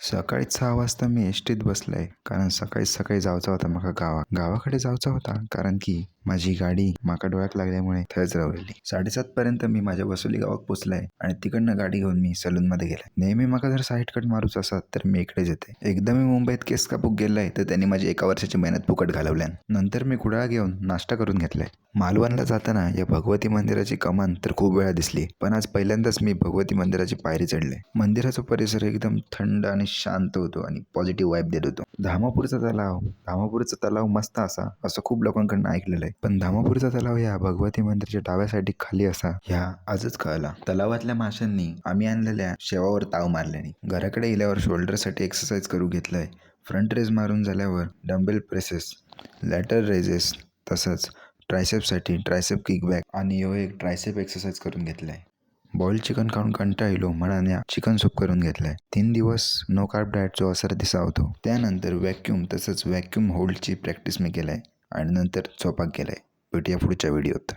सकाळी 6 वाजता मी एसटीत बसलाय कारण सकाळी जायचं होता माका गावाकडे जायचं होता कारण की माझी गाडी माका डोळ्याक लागल्यामुळे थंयच राहिली. 7:30 पर्यंत मी माझ्या वसुली गावात पोचलाय आणि तिकडनं गाडी घेऊन मी सलून मध्ये गेलाय. नेहमी माका जर साईड कट मारूच असत तर मी इकडेच येते. एकदा मी मुंबईत केस कापूक गेलाय तर त्यांनी माझी 1 वर्षाची मेहनत फुकट घालवल्यान. नंतर मी कुडाळ घेऊन नाश्ता करून घेतलाय. मालवणला जाताना या भगवती मंदिराची कमान तर खूप वेळा दिसली, पण आज पहिल्यांदाच मी भगवती मंदिराची पायरी चढले. मंदिराचा परिसर एकदम थंड आणि शांत होतो आणि पॉझिटिव्ह वाईब देत होतो. धामापूरचा तलाव मस्त असा असं खूप लोकांकडून ऐकलेलं आहे, पण धामापूरचा तलाव या भगवती मंदिराच्या डाव्या साईडला खाली असा ह्या आजच कळला. तलावातल्या माशांनी आम्ही आणलेल्या शेवावर ताव मारल्याने घराकडे गेल्यावर शोल्डरसाठी एक्सरसाइज करू घेतलंय. फ्रंट रेज मारून झाल्यावर डंबेल प्रेसेस, लॅटर रेजेस, तसंच ट्रायसेपसाठी ट्रायसेप किकबॅक आणि यो एक ट्रायसेप एक्सरसाइज करून घेतलाय. बॉइल्ड चिकन खाऊन कंटाळलो म्हणून चिकन सूप करून घेतलाय. 3 दिवस नो कार्ब डाएटचा असर दिसा होतो. त्यानंतर व्हॅक्यूम होल्डची प्रॅक्टिस मी केलाय आणि नंतर झोपाक गेलाय. भेटूया पुढच्या व्हिडिओत.